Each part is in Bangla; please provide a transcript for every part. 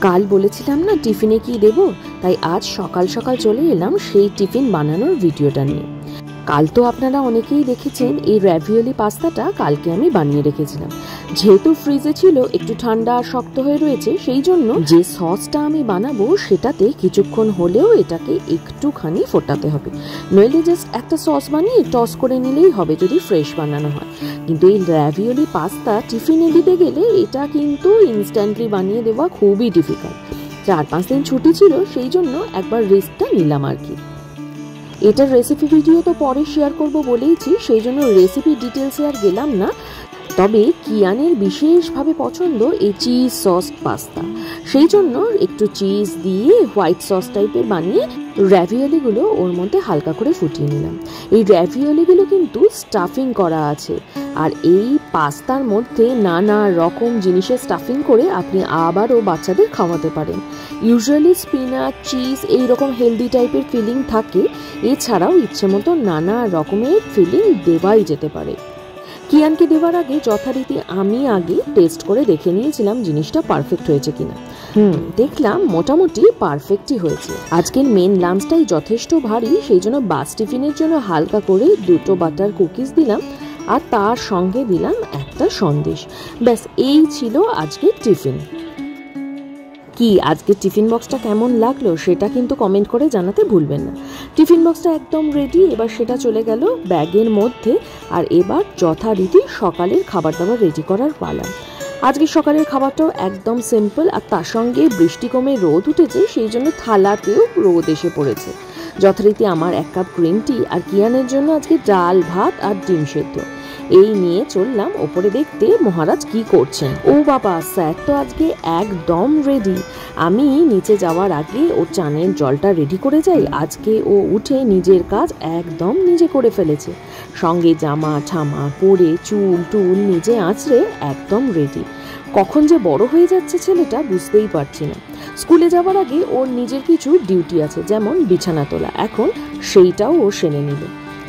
কাল বলেছিলাম না টিফিনে কি দেব, তাই আজ সকাল সকাল চলে এলাম সেই টিফিন বানানোর ভিডিওটা নিয়ে। কাল তো আপনারা অনেকেই দেখেছেন এই র্যাভিওলি পাস্তাটা কালকে আমি বানিয়ে রেখেছিলাম। যেহেতু ফ্রিজে ছিল, একটু ঠান্ডা আর শক্ত হয়ে রয়েছে, সেই জন্য যে সসটা আমি বানাবো সেটাতে কিছুক্ষণ হলেও এটাকে একটুখানি ফোটাতে হবে, নইলে জাস্ট একটা সস বানিয়ে টস করে নিলেই হবে যদি ফ্রেশ বানানো হয়। কিন্তু এই র্যাভিওলি পাস্তা টিফিনে দিতে গেলে এটা কিন্তু ইনস্ট্যান্টলি বানিয়ে দেওয়া খুবই ডিফিকাল্ট। 4-5 দিন ছুটি ছিল, সেই জন্য একবার রিস্কটা নিলাম আর কি। এটার রেসিপি ভিডিও তো পরে শেয়ার করব বলেইছি, সেই জন্য রেসিপি ডিটেলসে আর গেলাম না। তবে কিয়ানের বিশেষভাবে পছন্দ এই চিজ সস পাস্তা, সেই জন্য একটু চিজ দিয়ে হোয়াইট সস টাইপের বানিয়ে র্যাভিওলিগুলো ওর মধ্যে হালকা করে ফুটিয়ে নিলাম। এই র্যাভিওলিগুলো কিন্তু স্টাফিং করা আছে, আর এই পাস্তার মধ্যে নানা রকম জিনিসের স্টাফিং করে আপনি আবারও বাচ্চাদের খাওয়াতে পারেন। ইউজুয়ালি স্পিনাচ, চিজ এইরকম হেলদি টাইপের ফিলিং থাকে, এছাড়াও ইচ্ছে মতো নানা রকমের ফিলিং দেওয়াই যেতে পারে। কিয়ানকে দেওয়ার আগে যথারীতি আমি আগে টেস্ট করে দেখে নিয়েছিলাম জিনিসটা পারফেক্ট হয়েছে কিনা। দেখলাম মোটামুটি পারফেক্টই হয়েছে। আজকের মেন লাঞ্চটাই যথেষ্ট ভারী, সেই জন্য বাস টিফিনের জন্য হালকা করে 2টো বাটার কুকিজ দিলাম, আর তার সঙ্গে দিলাম একটা সন্দেশ। ব্যাস এই ছিল আজকের টিফিন। কি আজকের টিফিন বক্সটা কেমন লাগলো সেটা কিন্তু কমেন্ট করে জানাতে ভুলবেন না। টিফিন বক্সটা একদম রেডি, এবার সেটা চলে গেল ব্যাগের মধ্যে, আর এবার যথারীতি সকালের খাবার দাবার রেডি করার পালা। আজকে সকালের খাবারটাও একদম সিম্পল, আর তার সঙ্গে বৃষ্টি কমে রোদ উঠেছে, সেই জন্য থালাতেও রোদ এসে পড়েছে। যথারীতি আমার 1 কাপ গ্রিন টি, আর কিয়ানের জন্য আজকে ডাল ভাত আর ডিম সেদ্ধ। এই নিয়ে চললাম ওপরে দেখতে মহারাজ কি করছেন। ও বাবা, স্যার তো আজকে একদম রেডি। আমি নিচে যাওয়ার আগে ওর চানের জলটা রেডি করে যাই। আজকে ও উঠে নিজের কাজ একদম নিজে করে ফেলেছে, সঙ্গে জামা ঠামা পরে চুল টুল নিজে আঁচড়ে একদম রেডি। কখন যে বড় হয়ে যাচ্ছে ছেলেটা বুঝতেই পারছি না। স্কুলে যাওয়ার আগে ওর নিজের কিছু ডিউটি আছে, যেমন বিছানা তোলা, এখন সেইটাও ও সেরে নিল।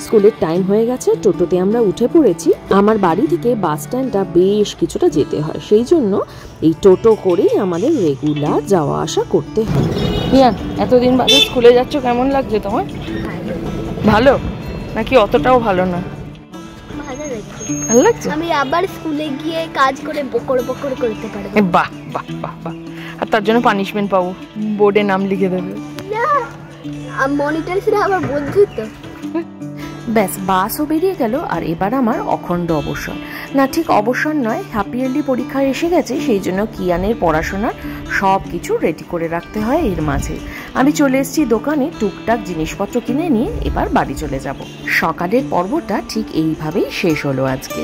স্কুলের টাইম হয়ে গেছে, টোটোতে আমরা উঠে পড়েছি। আমার বাড়ি থেকে বাস স্ট্যান্ডটা বেশ কিছুটা যেতে হয়, সেই জন্য এই টোটো করেই আমাদের রেগুলার যাওয়া আসা করতে হয়। এতদিন বাদে স্কুলে যাচ্ছ, কেমন লাগছে তোমার? ভালো নাকি অতটাও ভালো না? ভালো লাগছে। আমি আবার স্কুলে গিয়ে কাজ করে বকর বকর করতে পারবো। বাহ বাহ বাহ বাহ। আর তার জন্য পানিশমেন্ট পাবো, বোর্ডে নাম লিখে দেবে। না, মনিটর সেটা আবার বুঝছি তো। ব্যাস বাসও বেরিয়ে গেল, আর এবার আমার অখণ্ড অবসর। না, ঠিক অবসর নয়, হ্যাপি ইয়ারলি পরীক্ষা এসে গেছে, সেই জন্য কিয়ানের পড়াশোনার সব কিছু রেডি করে রাখতে হয়। এর মাঝে আমি চলে এসেছি দোকানে টুকটাক জিনিসপত্র কিনে নিয়ে এবার বাড়ি চলে যাব। সকালের পর্বটা ঠিক এইভাবেই শেষ হলো আজকে।